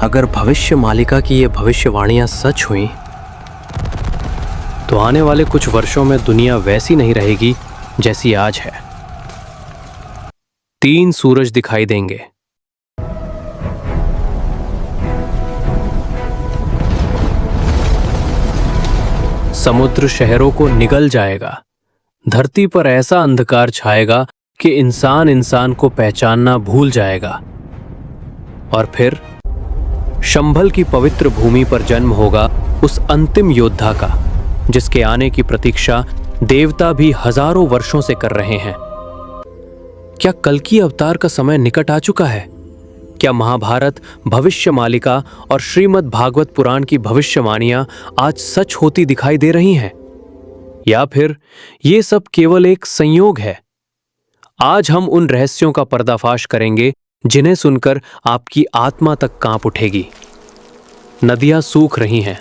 अगर भविष्य मालिका की ये भविष्यवाणियां सच हुई तो आने वाले कुछ वर्षों में दुनिया वैसी नहीं रहेगी जैसी आज है। 3 सूरज दिखाई देंगे। समुद्र शहरों को निगल जाएगा। धरती पर ऐसा अंधकार छाएगा कि इंसान इंसान को पहचानना भूल जाएगा। और फिर शंभल की पवित्र भूमि पर जन्म होगा उस अंतिम योद्धा का, जिसके आने की प्रतीक्षा देवता भी हजारों वर्षों से कर रहे हैं। क्या कल्कि अवतार का समय निकट आ चुका है? क्या महाभारत, भविष्य मालिका और श्रीमद् भागवत पुराण की भविष्यवाणियां आज सच होती दिखाई दे रही हैं? या फिर ये सब केवल एक संयोग है? आज हम उन रहस्यों का पर्दाफाश करेंगे जिन्हें सुनकर आपकी आत्मा तक कांप उठेगी। नदियां सूख रही हैं,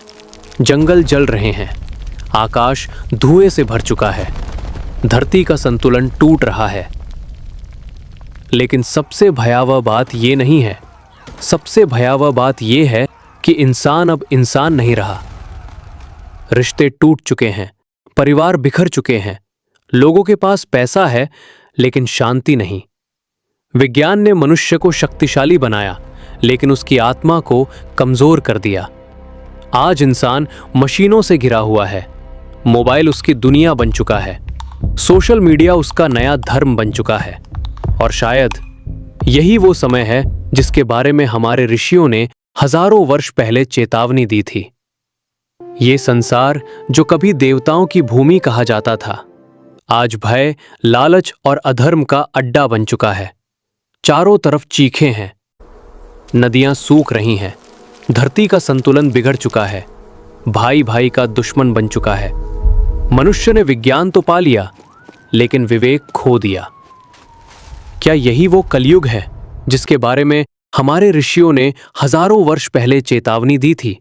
जंगल जल रहे हैं, आकाश धुएं से भर चुका है, धरती का संतुलन टूट रहा है। लेकिन सबसे भयावह बात ये नहीं है। सबसे भयावह बात ये है कि इंसान अब इंसान नहीं रहा। रिश्ते टूट चुके हैं, परिवार बिखर चुके हैं, लोगों के पास पैसा है लेकिन शांति नहीं। विज्ञान ने मनुष्य को शक्तिशाली बनाया लेकिन उसकी आत्मा को कमजोर कर दिया। आज इंसान मशीनों से घिरा हुआ है। मोबाइल उसकी दुनिया बन चुका है, सोशल मीडिया उसका नया धर्म बन चुका है। और शायद यही वो समय है जिसके बारे में हमारे ऋषियों ने हजारों वर्ष पहले चेतावनी दी थी। ये संसार जो कभी देवताओं की भूमि कहा जाता था, आज भय, लालच और अधर्म का अड्डा बन चुका है। चारों तरफ चीखें हैं, नदियां सूख रही हैं, धरती का संतुलन बिगड़ चुका है, भाई भाई का दुश्मन बन चुका है। मनुष्य ने विज्ञान तो पा लिया लेकिन विवेक खो दिया। क्या यही वो कलयुग है जिसके बारे में हमारे ऋषियों ने हजारों वर्ष पहले चेतावनी दी थी?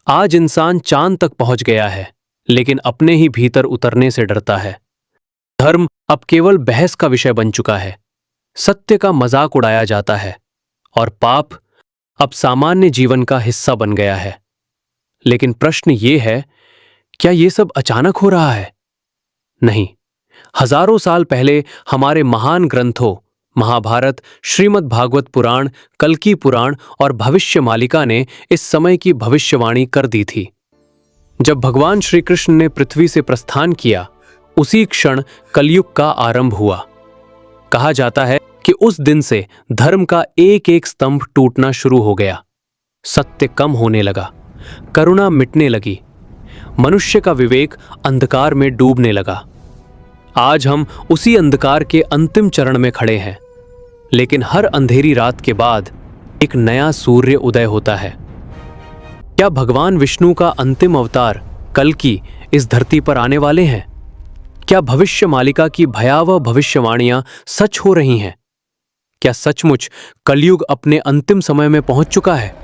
आज इंसान चांद तक पहुंच गया है लेकिन अपने ही भीतर उतरने से डरता है। धर्म अब केवल बहस का विषय बन चुका है, सत्य का मजाक उड़ाया जाता है और पाप अब सामान्य जीवन का हिस्सा बन गया है। लेकिन प्रश्न ये है, क्या ये सब अचानक हो रहा है? नहीं, हजारों साल पहले हमारे महान ग्रंथों महाभारत, श्रीमद् भागवत पुराण, कल्कि पुराण और भविष्य मालिका ने इस समय की भविष्यवाणी कर दी थी। जब भगवान श्री कृष्ण ने पृथ्वी से प्रस्थान किया, उसी क्षण कलयुग का आरंभ हुआ। कहा जाता है कि उस दिन से धर्म का एक एक स्तंभ टूटना शुरू हो गया। सत्य कम होने लगा, करुणा मिटने लगी, मनुष्य का विवेक अंधकार में डूबने लगा। आज हम उसी अंधकार के अंतिम चरण में खड़े हैं। लेकिन हर अंधेरी रात के बाद एक नया सूर्य उदय होता है। क्या भगवान विष्णु का अंतिम अवतार कल्कि इस धरती पर आने वाले हैं? क्या भविष्य मालिका की भयावह भविष्यवाणियां सच हो रही हैं? क्या सचमुच कलयुग अपने अंतिम समय में पहुंच चुका है?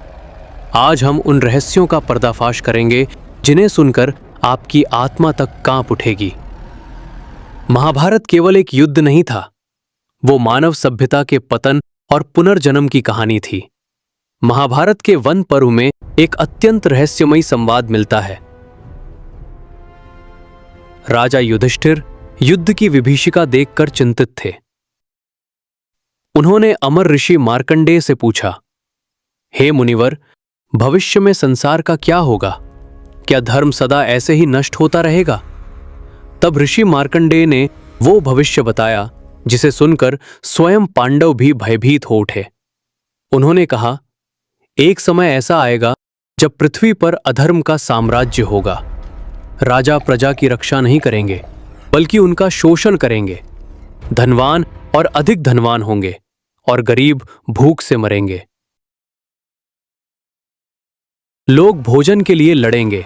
आज हम उन रहस्यों का पर्दाफाश करेंगे जिन्हें सुनकर आपकी आत्मा तक कांप उठेगी। महाभारत केवल एक युद्ध नहीं था, वो मानव सभ्यता के पतन और पुनर्जन्म की कहानी थी। महाभारत के वन पर्व में एक अत्यंत रहस्यमयी संवाद मिलता है। राजा युधिष्ठिर युद्ध की विभीषिका देखकर चिंतित थे। उन्होंने अमर ऋषि मार्कंडेय से पूछा, हे मुनिवर, भविष्य में संसार का क्या होगा? क्या धर्म सदा ऐसे ही नष्ट होता रहेगा? तब ऋषि मार्कंडेय ने वो भविष्य बताया जिसे सुनकर स्वयं पांडव भी भयभीत हो उठे। उन्होंने कहा, एक समय ऐसा आएगा जब पृथ्वी पर अधर्म का साम्राज्य होगा। राजा प्रजा की रक्षा नहीं करेंगे बल्कि उनका शोषण करेंगे। धनवान और अधिक धनवान होंगे और गरीब भूख से मरेंगे। लोग भोजन के लिए लड़ेंगे,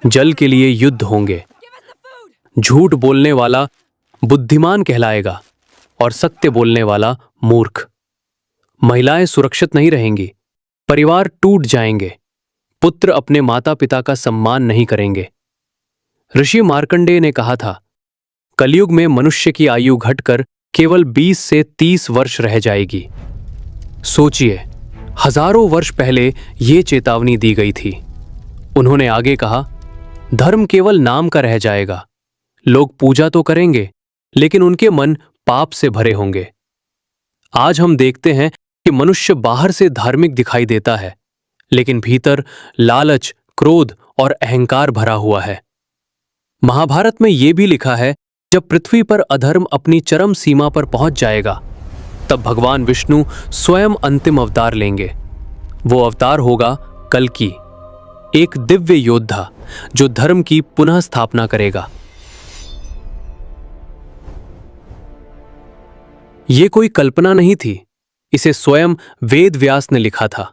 जल के लिए युद्ध होंगे। झूठ बोलने वाला बुद्धिमान कहलाएगा और सत्य बोलने वाला मूर्ख। महिलाएं सुरक्षित नहीं रहेंगी, परिवार टूट जाएंगे, पुत्र अपने माता पिता का सम्मान नहीं करेंगे। ऋषि मार्कंडेय ने कहा था, कलयुग में मनुष्य की आयु घटकर केवल 20 से 30 वर्ष रह जाएगी। सोचिए, हजारों वर्ष पहले ये चेतावनी दी गई थी। उन्होंने आगे कहा, धर्म केवल नाम का रह जाएगा। लोग पूजा तो करेंगे, लेकिन उनके मन पाप से भरे होंगे। आज हम देखते हैं कि मनुष्य बाहर से धार्मिक दिखाई देता है, लेकिन भीतर लालच, क्रोध और अहंकार भरा हुआ है। महाभारत में यह भी लिखा है, जब पृथ्वी पर अधर्म अपनी चरम सीमा पर पहुंच जाएगा, तब भगवान विष्णु स्वयं अंतिम अवतार लेंगे। वो अवतार होगा कल्कि, एक दिव्य योद्धा जो धर्म की पुनः स्थापना करेगा। ये कोई कल्पना नहीं थी, इसे स्वयं वेद व्यास ने लिखा था।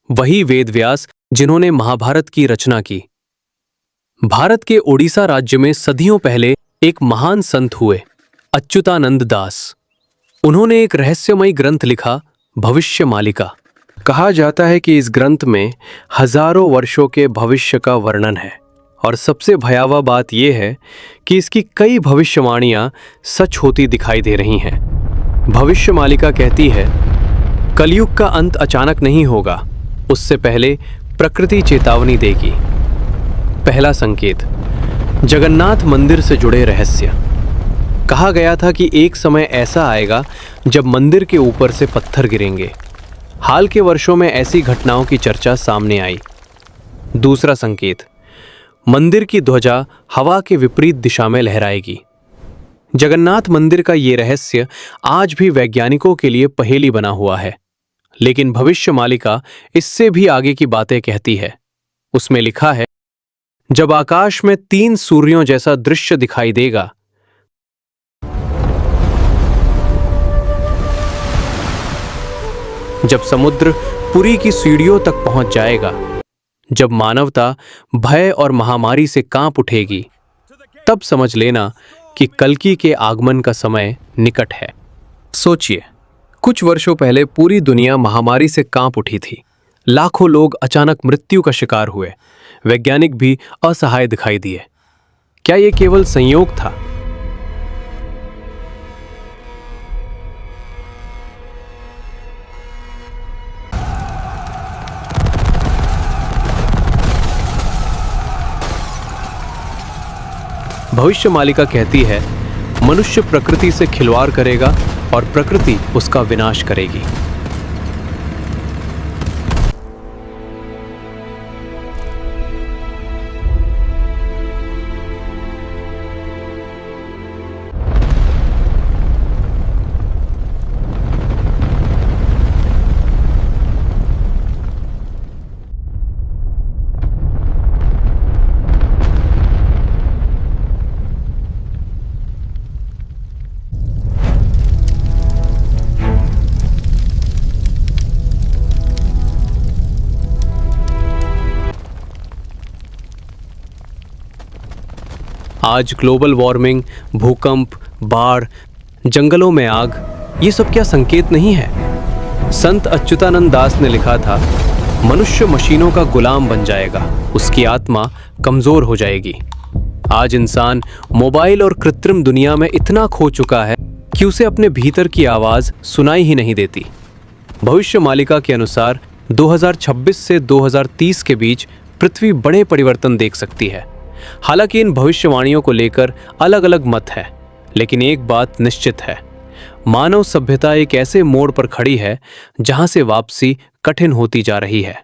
वही वेद व्यास जिन्होंने महाभारत की रचना की। भारत के ओडिशा राज्य में सदियों पहले एक महान संत हुए, अच्युतानंद दास। उन्होंने एक रहस्यमयी ग्रंथ लिखा, भविष्यमालिका। कहा जाता है कि इस ग्रंथ में हजारों वर्षों के भविष्य का वर्णन है, और सबसे भयावह बात यह है कि इसकी कई भविष्यवाणियां सच होती दिखाई दे रही हैं। भविष्यमालिका कहती है, कलयुग का अंत अचानक नहीं होगा, उससे पहले प्रकृति चेतावनी देगी। पहला संकेत, जगन्नाथ मंदिर से जुड़े रहस्य। कहा गया था कि एक समय ऐसा आएगा जब मंदिर के ऊपर से पत्थर गिरेंगे। हाल के वर्षों में ऐसी घटनाओं की चर्चा सामने आई। दूसरा संकेत, मंदिर की ध्वजा हवा के विपरीत दिशा में लहराएगी। जगन्नाथ मंदिर का ये रहस्य आज भी वैज्ञानिकों के लिए पहेली बना हुआ है, लेकिन भविष्यमालिका इससे भी आगे की बातें कहती है। उसमें लिखा है, जब आकाश में 3 सूर्यों जैसा दृश्य दिखाई देगा, जब समुद्र पुरी की सीढ़ियों तक पहुंच जाएगा, जब मानवता भय और महामारी से कांप उठेगी, तब समझ लेना कि कल्कि के आगमन का समय निकट है। सोचिए, कुछ वर्षों पहले पूरी दुनिया महामारी से कांप उठी थी। लाखों लोग अचानक मृत्यु का शिकार हुए। वैज्ञानिक भी असहाय दिखाई दिए। क्या यह केवल संयोग था? भविष्यमालिका कहती है, मनुष्य प्रकृति से खिलवाड़ करेगा और प्रकृति उसका विनाश करेगी। आज ग्लोबल वार्मिंग, भूकंप, बाढ़, जंगलों में आग, ये सब क्या संकेत नहीं है? संत अच्युतानंद दास ने लिखा था, मनुष्य मशीनों का गुलाम बन जाएगा, उसकी आत्मा कमजोर हो जाएगी। आज इंसान मोबाइल और कृत्रिम दुनिया में इतना खो चुका है कि उसे अपने भीतर की आवाज सुनाई ही नहीं देती। भविष्यमालिका के अनुसार 2026 से 2030 के बीच पृथ्वी बड़े परिवर्तन देख सकती है। हालांकि इन भविष्यवाणियों को लेकर अलग अलग मत है, लेकिन एक बात निश्चित है, मानव सभ्यता एक ऐसे मोड़ पर खड़ी है जहां से वापसी कठिन होती जा रही है।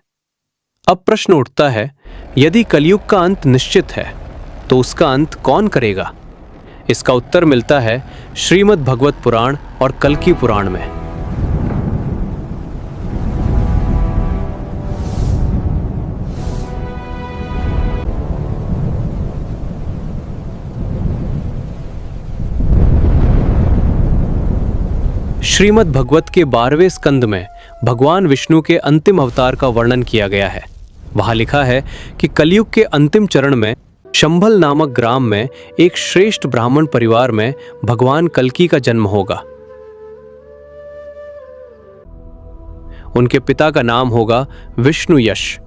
अब प्रश्न उठता है, यदि कलयुग का अंत निश्चित है, तो उसका अंत कौन करेगा? इसका उत्तर मिलता है श्रीमद् भगवत पुराण और कल्कि पुराण में। श्रीमद् भगवत के 12वें स्कंद में भगवान विष्णु के अंतिम अवतार का वर्णन किया गया है। वहां लिखा है कि कलयुग के अंतिम चरण में शंभल नामक ग्राम में एक श्रेष्ठ ब्राह्मण परिवार में भगवान कल्कि का जन्म होगा। उनके पिता का नाम होगा विष्णु यश।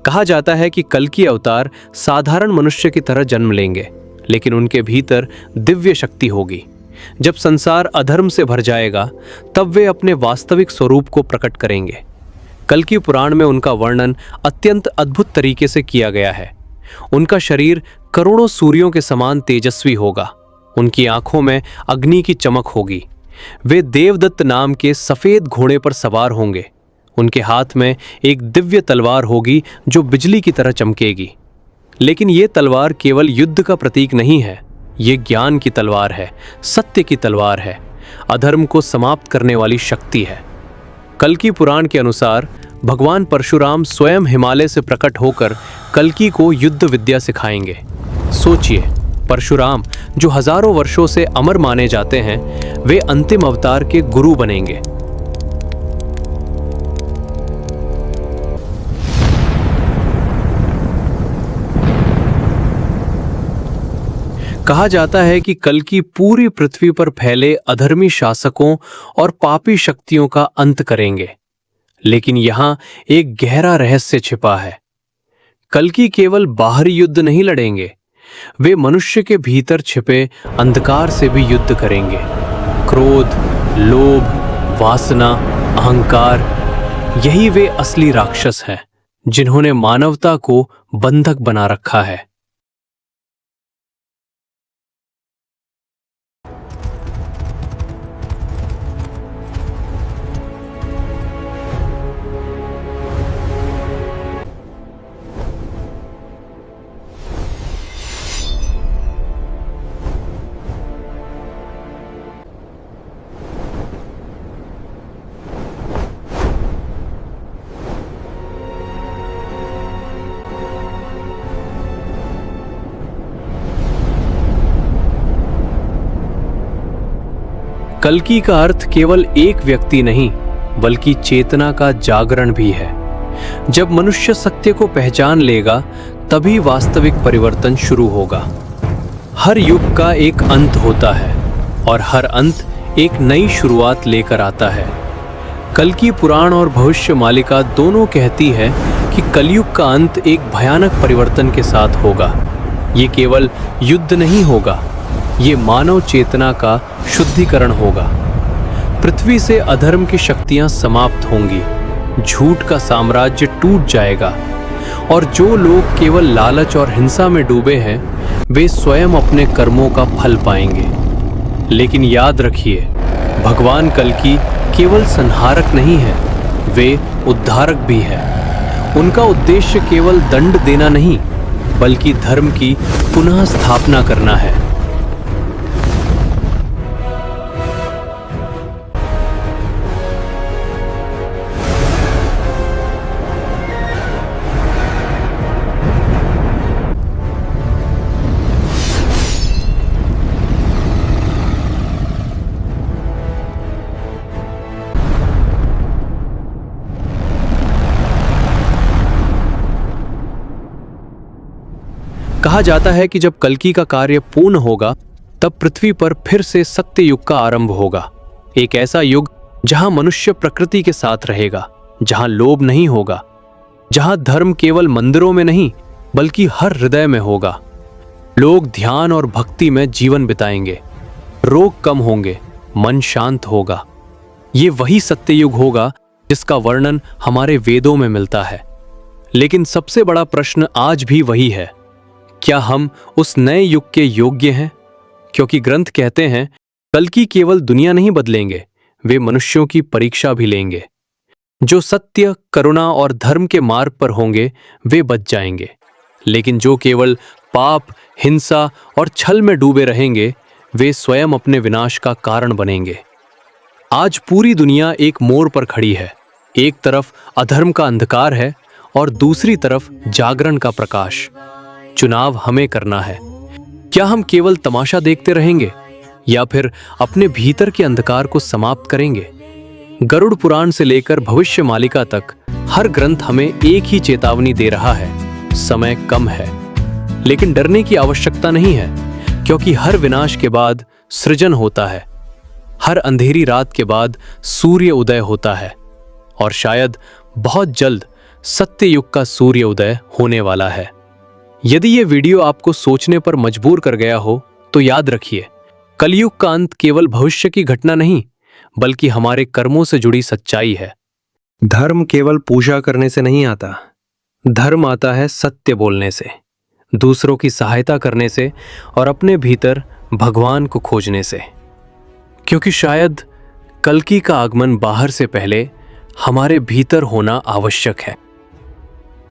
कहा जाता है कि कल्कि अवतार साधारण मनुष्य की तरह जन्म लेंगे, लेकिन उनके भीतर दिव्य शक्ति होगी। जब संसार अधर्म से भर जाएगा तब वे अपने वास्तविक स्वरूप को प्रकट करेंगे। कल्कि पुराण में उनका वर्णन अत्यंत अद्भुत तरीके से किया गया है। उनका शरीर करोड़ों सूर्यों के समान तेजस्वी होगा। उनकी आंखों में अग्नि की चमक होगी। वे देवदत्त नाम के सफेद घोड़े पर सवार होंगे। उनके हाथ में एक दिव्य तलवार होगी जो बिजली की तरह चमकेगी। लेकिन ये तलवार केवल युद्ध का प्रतीक नहीं है, ये ज्ञान की तलवार है, सत्य की तलवार है, अधर्म को समाप्त करने वाली शक्ति है। कल्कि पुराण के अनुसार भगवान परशुराम स्वयं हिमालय से प्रकट होकर कल्कि को युद्ध विद्या सिखाएंगे। सोचिए, परशुराम जो हजारों वर्षों से अमर माने जाते हैं, वे अंतिम अवतार के गुरु बनेंगे। कहा जाता है कि कल्कि पूरी पृथ्वी पर फैले अधर्मी शासकों और पापी शक्तियों का अंत करेंगे। लेकिन यहां एक गहरा रहस्य छिपा है। कल्कि केवल बाहरी युद्ध नहीं लड़ेंगे, वे मनुष्य के भीतर छिपे अंधकार से भी युद्ध करेंगे। क्रोध, लोभ, वासना, अहंकार, यही वे असली राक्षस हैं जिन्होंने मानवता को बंधक बना रखा है। कल्कि का अर्थ केवल एक व्यक्ति नहीं, बल्कि चेतना का जागरण भी है। जब मनुष्य सत्य को पहचान लेगा, तभी वास्तविक परिवर्तन शुरू होगा। हर युग का एक अंत होता है और हर अंत एक नई शुरुआत लेकर आता है। कल्कि पुराण और भविष्य मालिका दोनों कहती है कि कलयुग का अंत एक भयानक परिवर्तन के साथ होगा। ये केवल युद्ध नहीं होगा, ये मानव चेतना का शुद्धिकरण होगा। पृथ्वी से अधर्म की शक्तियां समाप्त होंगी, झूठ का साम्राज्य टूट जाएगा और जो लोग केवल लालच और हिंसा में डूबे हैं, वे स्वयं अपने कर्मों का फल पाएंगे। लेकिन याद रखिए, भगवान कल्कि केवल संहारक नहीं है, वे उद्धारक भी है। उनका उद्देश्य केवल दंड देना नहीं, बल्कि धर्म की पुनः स्थापना करना है। कहा जाता है कि जब कल्कि का कार्य पूर्ण होगा, तब पृथ्वी पर फिर से सत्य युग का आरंभ होगा। एक ऐसा युग जहां मनुष्य प्रकृति के साथ रहेगा, जहां लोभ नहीं होगा, जहां धर्म केवल मंदिरों में नहीं बल्कि हर हृदय में होगा। लोग ध्यान और भक्ति में जीवन बिताएंगे, रोग कम होंगे, मन शांत होगा। ये वही सत्य युग होगा जिसका वर्णन हमारे वेदों में मिलता है। लेकिन सबसे बड़ा प्रश्न आज भी वही है, क्या हम उस नए युग के योग्य हैं? क्योंकि ग्रंथ कहते हैं कल्कि केवल दुनिया नहीं बदलेंगे, वे मनुष्यों की परीक्षा भी लेंगे। जो सत्य, करुणा और धर्म के मार्ग पर होंगे वे बच जाएंगे, लेकिन जो केवल पाप, हिंसा और छल में डूबे रहेंगे, वे स्वयं अपने विनाश का कारण बनेंगे। आज पूरी दुनिया एक मोड़ पर खड़ी है। एक तरफ अधर्म का अंधकार है और दूसरी तरफ जागरण का प्रकाश। चुनाव हमें करना है। क्या हम केवल तमाशा देखते रहेंगे या फिर अपने भीतर के अंधकार को समाप्त करेंगे? गरुड़ पुराण से लेकर भविष्य मालिका तक हर ग्रंथ हमें एक ही चेतावनी दे रहा है, समय कम है। लेकिन डरने की आवश्यकता नहीं है, क्योंकि हर विनाश के बाद सृजन होता है, हर अंधेरी रात के बाद सूर्य उदय होता है, और शायद बहुत जल्द सत्य युग का सूर्य उदय होने वाला है। यदि ये वीडियो आपको सोचने पर मजबूर कर गया हो तो याद रखिए, कलयुग का अंत केवल भविष्य की घटना नहीं बल्कि हमारे कर्मों से जुड़ी सच्चाई है। धर्म केवल पूजा करने से नहीं आता, धर्म आता है सत्य बोलने से, दूसरों की सहायता करने से और अपने भीतर भगवान को खोजने से। क्योंकि शायद कल्कि का आगमन बाहर से पहले हमारे भीतर होना आवश्यक है।